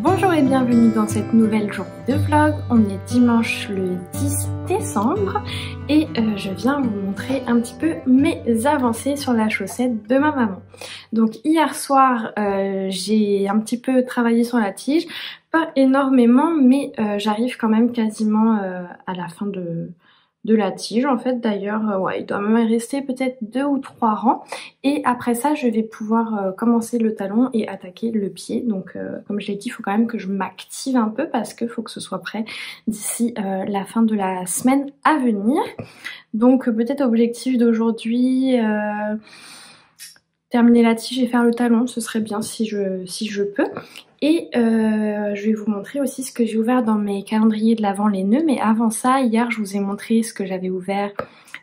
Bonjour et bienvenue dans cette nouvelle journée de vlog. On est dimanche le 10 décembre et je viens vous montrer un petit peu mes avancées sur la chaussette de ma maman. Donc hier soir j'ai un petit peu travaillé sur la tige, pas énormément mais j'arrive quand même quasiment à la fin de la tige en fait. D'ailleurs ouais, il doit même rester peut-être 2 ou 3 rangs et après ça je vais pouvoir commencer le talon et attaquer le pied. Donc comme je l'ai dit, il faut quand même que je m'active un peu parce qu'il faut que ce soit prêt d'ici la fin de la semaine à venir. Donc peut-être objectif d'aujourd'hui, terminer la tige et faire le talon, ce serait bien si je peux. Et je vais vous montrer aussi ce que j'ai ouvert dans mes calendriers de l'Avent, les nœuds. Mais avant ça, hier je vous ai montré ce que j'avais ouvert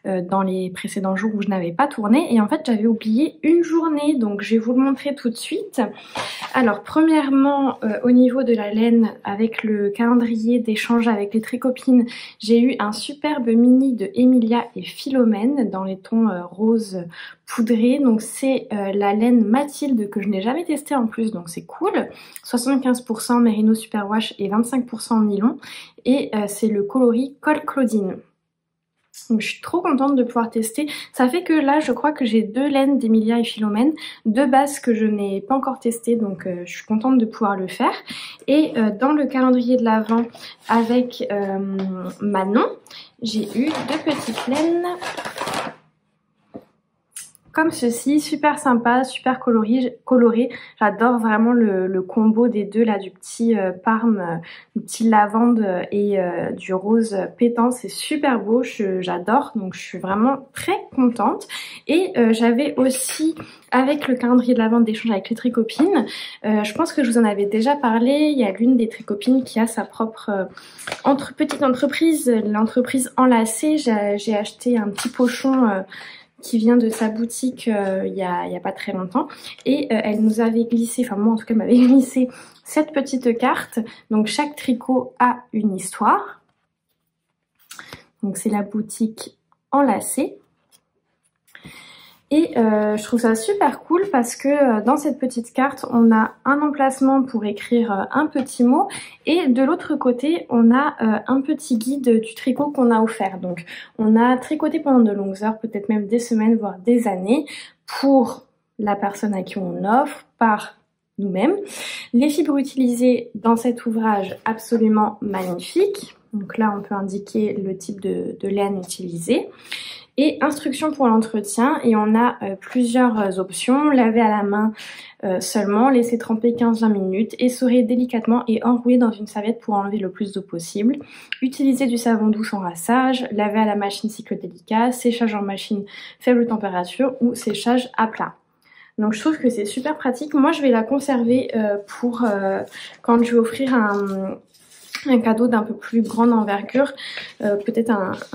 dans les précédents jours où je n'avais pas tourné. Et en fait j'avais oublié une journée, donc je vais vous le montrer tout de suite. Alors premièrement, au niveau de la laine, avec le calendrier d'échange avec les Tricopines, j'ai eu un superbe mini de Emilia et Philomène dans les tons rose poudré. Donc c'est la laine Mathilde que je n'ai jamais testée en plus, donc c'est cool. 75% Merino Superwash et 25% nylon. Et c'est le coloris Col Claudine. Donc je suis trop contente de pouvoir tester. Ça fait que là je crois que j'ai 2 laines d'Emilia et Philomène, 2 bases que je n'ai pas encore testées, donc je suis contente de pouvoir le faire. Et dans le calendrier de l'Avent avec Manon, j'ai eu 2 petites laines comme ceci, super sympa, super coloré. J'adore vraiment le combo des deux là, du petit parme, du petit lavande et du rose pétant. C'est super beau, j'adore, donc je suis vraiment très contente. Et j'avais aussi, avec le calendrier de l'Avent d'échange avec les Tricopines, je pense que je vous en avais déjà parlé, il y a l'une des Tricopines qui a sa propre petite entreprise, l'entreprise Enlacée. J'ai acheté un petit pochon qui vient de sa boutique il y a pas très longtemps, et elle nous avait glissé, enfin moi en tout cas elle m'avait glissé cette petite carte. Donc chaque tricot a une histoire, donc c'est la boutique Enlacée. Et je trouve ça super cool parce que dans cette petite carte, on a un emplacement pour écrire un petit mot et de l'autre côté, on a un petit guide du tricot qu'on a offert. Donc on a tricoté pendant de longues heures, peut-être même des semaines, voire des années, pour la personne à qui on offre, par nous-mêmes. Les fibres utilisées dans cet ouvrage, absolument magnifique. Donc là, on peut indiquer le type de laine utilisée. Et instructions pour l'entretien, et on a plusieurs options. Laver à la main seulement, laisser tremper 15-20 minutes, essorer délicatement et enrouler dans une serviette pour enlever le plus d'eau possible. Utiliser du savon doux sans rinçage, laver à la machine cycle délicat, séchage en machine faible température ou séchage à plat. Donc je trouve que c'est super pratique. Moi je vais la conserver pour quand je vais offrir un cadeau d'un peu plus grande envergure, peut-être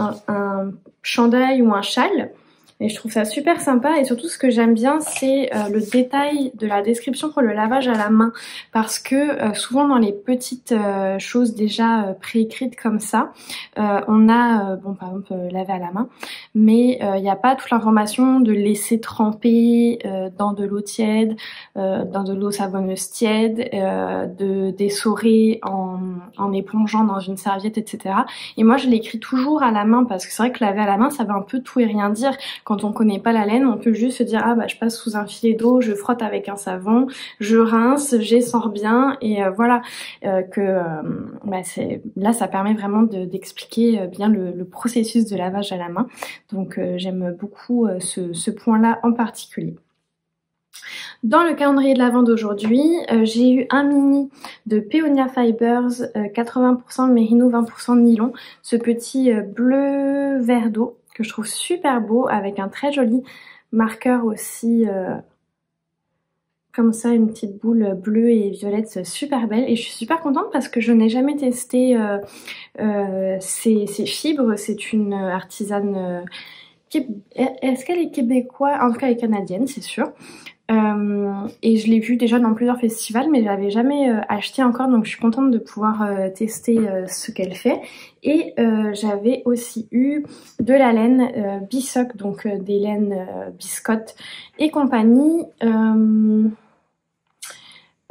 un chandail ou un châle. Et je trouve ça super sympa, et surtout ce que j'aime bien c'est le détail de la description pour le lavage à la main, parce que souvent dans les petites choses déjà préécrites comme ça, on a bon par exemple laver à la main, mais il n'y a pas toute l'information de laisser tremper dans de l'eau tiède, dans de l'eau savonneuse tiède, de d'essorer en épongeant dans une serviette, etc. Et moi je l'écris toujours à la main parce que c'est vrai que laver à la main ça veut un peu tout et rien dire. Quand on connaît pas la laine, on peut juste se dire ah bah je passe sous un filet d'eau, je frotte avec un savon, je rince, j'essore bien, et voilà là ça permet vraiment d'expliquer bien le processus de lavage à la main. Donc j'aime beaucoup ce point-là en particulier. Dans le calendrier de l'Avent d'aujourd'hui, j'ai eu un mini de Peonia Fibers, 80% Merino, 20% nylon, ce petit bleu vert d'eau que je trouve super beau, avec un très joli marqueur aussi, comme ça, une petite boule bleue et violette super belle. Et je suis super contente parce que je n'ai jamais testé ces fibres. C'est une artisane, est-ce qu'elle est québécoise? En tout cas elle est canadienne, c'est sûr. Et je l'ai vue déjà dans plusieurs festivals, mais je l'avais jamais acheté encore, donc je suis contente de pouvoir tester ce qu'elle fait. Et j'avais aussi eu de la laine Bisoc, donc des laines biscottes et compagnie,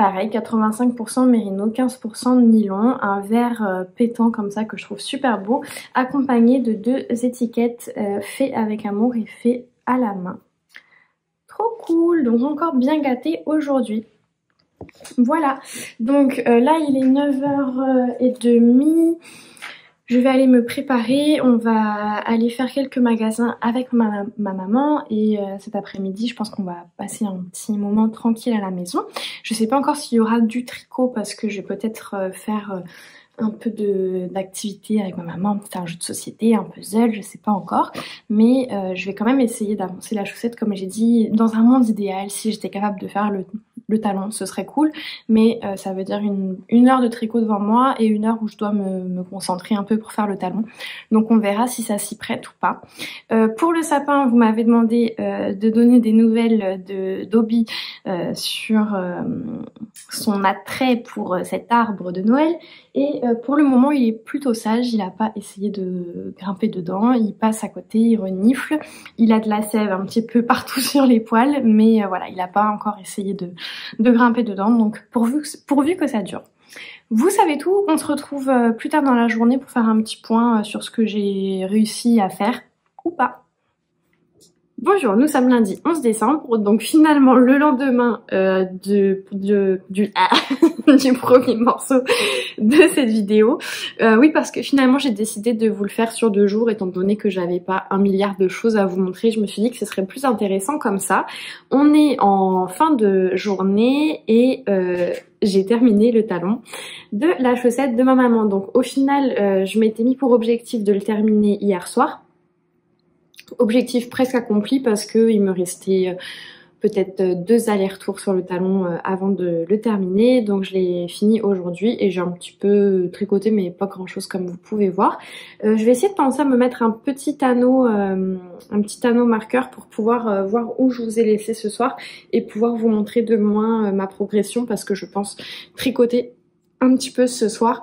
Pareil, 85% mérino, 15% nylon, un vert pétant comme ça que je trouve super beau, accompagné de 2 étiquettes fait avec amour et fait à la main. Trop cool, donc encore bien gâté aujourd'hui. Voilà, donc là il est 9h30. Je vais aller me préparer, on va aller faire quelques magasins avec ma maman et cet après-midi je pense qu'on va passer un petit moment tranquille à la maison. Je sais pas encore s'il y aura du tricot parce que je vais peut-être faire un peu d'activité avec ma maman, peut-être un jeu de société, un puzzle, je sais pas encore. Mais je vais quand même essayer d'avancer la chaussette comme j'ai dit. Dans un monde idéal, si j'étais capable de faire le talon, ce serait cool. Mais ça veut dire une heure de tricot devant moi et une heure où je dois me concentrer un peu pour faire le talon. Donc on verra si ça s'y prête ou pas. Pour le sapin, vous m'avez demandé de donner des nouvelles d'Obi sur son attrait pour cet arbre de Noël. Et pour le moment, il est plutôt sage, il n'a pas essayé de grimper dedans, il passe à côté, il renifle, il a de la sève un petit peu partout sur les poils, mais voilà, il n'a pas encore essayé de grimper dedans, donc pourvu que ça dure. Vous savez tout, on se retrouve plus tard dans la journée pour faire un petit point sur ce que j'ai réussi à faire ou pas. Bonjour, nous sommes lundi 11 décembre, donc finalement le lendemain du premier morceau de cette vidéo. Oui, parce que finalement j'ai décidé de vous le faire sur 2 jours, étant donné que j'avais pas 1 milliard de choses à vous montrer. Je me suis dit que ce serait plus intéressant comme ça. On est en fin de journée et j'ai terminé le talon de la chaussette de ma maman. Donc au final, je m'étais mis pour objectif de le terminer hier soir. Objectif presque accompli parce que il me restait peut-être 2 allers-retours sur le talon avant de le terminer. Donc je l'ai fini aujourd'hui et j'ai un petit peu tricoté mais pas grand chose comme vous pouvez voir. Je vais essayer de penser à me mettre un petit anneau marqueur pour pouvoir voir où je vous ai laissé ce soir et pouvoir vous montrer de loin ma progression parce que je pense tricoter un petit peu ce soir.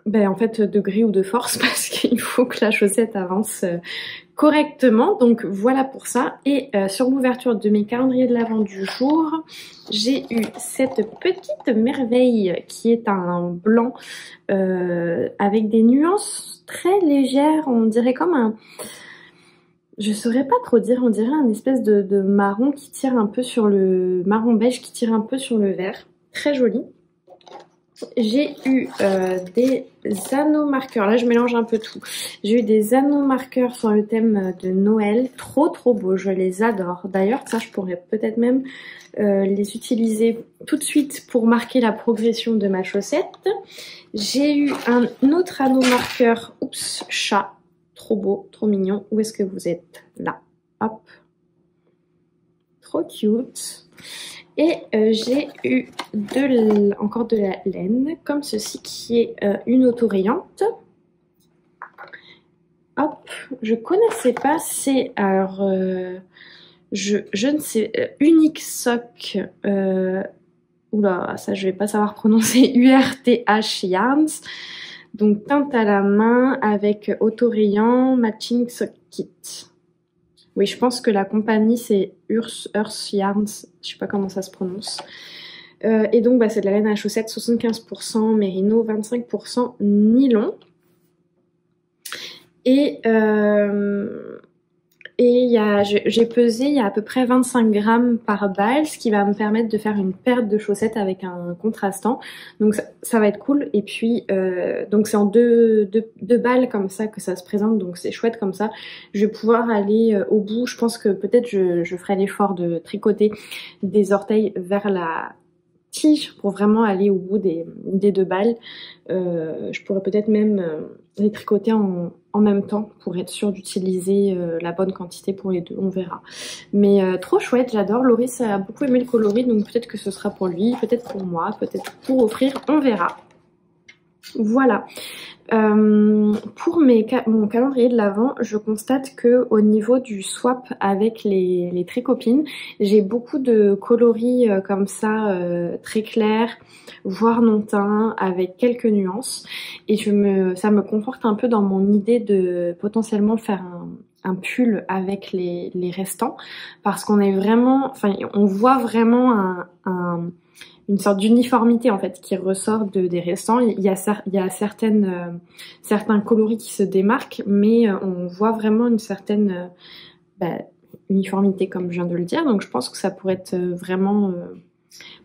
En fait de gré ou de force parce qu'il faut que la chaussette avance correctement, donc voilà pour ça. Et sur l'ouverture de mes calendriers de l'avent du jour, j'ai eu cette petite merveille qui est un blanc avec des nuances très légères, on dirait comme un... Je saurais pas trop dire, on dirait un espèce de marron qui tire un peu sur le... marron beige qui tire un peu sur le vert, très joli. J'ai eu des anneaux marqueurs, là je mélange un peu tout. J'ai eu des anneaux marqueurs sur le thème de Noël, trop beaux, je les adore. D'ailleurs ça je pourrais peut-être même les utiliser tout de suite pour marquer la progression de ma chaussette. J'ai eu un autre anneau marqueur, oups, chat, trop beau, trop mignon. Où est-ce que vous êtes? Là, hop, trop cute. Et j'ai eu encore de la laine, comme ceci, qui est une autorayante. Hop, je connaissais pas, c'est alors, je ne sais, Unique Sock, oula, ça je vais pas savoir prononcer, URTH Yarns. Donc teinte à la main avec autorayant Matching Sock Kit. Oui, je pense que la compagnie c'est Earth Yarns, je sais pas comment ça se prononce. Et donc c'est de la laine à chaussettes, 75% mérino, 25% nylon. Et j'ai pesé, il y a à peu près 25 grammes par balle, ce qui va me permettre de faire une paire de chaussettes avec un contrastant. Donc ça va être cool. Et puis donc c'est en deux balles comme ça que ça se présente, donc c'est chouette comme ça. Je vais pouvoir aller au bout. Je pense que peut-être je ferai l'effort de tricoter des orteils vers la tige pour vraiment aller au bout des 2 balles. Je pourrais peut-être même les tricoter en même temps pour être sûre d'utiliser la bonne quantité pour les 2, on verra. Mais trop chouette, j'adore. Loris a beaucoup aimé le coloris, donc peut-être que ce sera pour lui, peut-être pour moi, peut-être pour offrir, on verra. Voilà. Pour mon calendrier de l'Avent, je constate que au niveau du swap avec les tricopines, j'ai beaucoup de coloris comme ça, très clairs, voire non teints, avec quelques nuances. Et ça me conforte un peu dans mon idée de potentiellement faire un pull avec les restants, parce qu'on est vraiment, enfin on voit vraiment une sorte d'uniformité en fait qui ressort des restants. Il y a certains coloris qui se démarquent, mais on voit vraiment une certaine uniformité comme je viens de le dire, donc je pense que ça pourrait être vraiment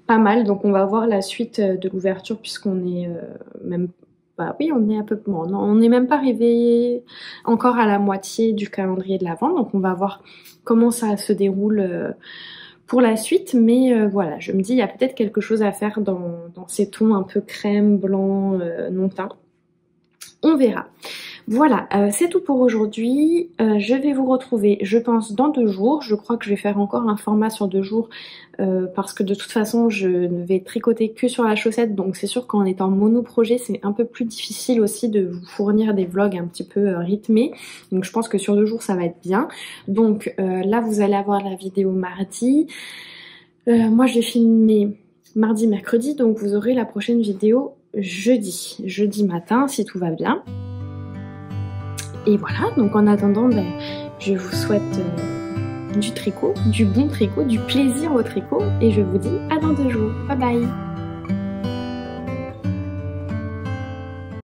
pas mal. Donc on va voir la suite de l'ouverture puisqu'on est même oui, on est à peu près, bon, non, on n'est même pas arrivé encore à la moitié du calendrier de l'Avent, donc on va voir comment ça se déroule pour la suite, mais voilà, je me dis il y a peut-être quelque chose à faire dans ces tons un peu crème, blanc, non teint. On verra. Voilà, c'est tout pour aujourd'hui. Je vais vous retrouver, je pense, dans 2 jours. Je crois que je vais faire encore un format sur 2 jours parce que de toute façon, je ne vais tricoter que sur la chaussette. Donc c'est sûr qu'en étant mono-projet, c'est un peu plus difficile aussi de vous fournir des vlogs un petit peu rythmés. Donc je pense que sur 2 jours, ça va être bien. Donc là, vous allez avoir la vidéo mardi. Moi, je vais filmer mardi, mercredi. Donc vous aurez la prochaine vidéo jeudi matin, si tout va bien. Et voilà, donc en attendant, je vous souhaite du tricot, du bon tricot, du plaisir au tricot, et je vous dis à dans 2 jours. Bye bye!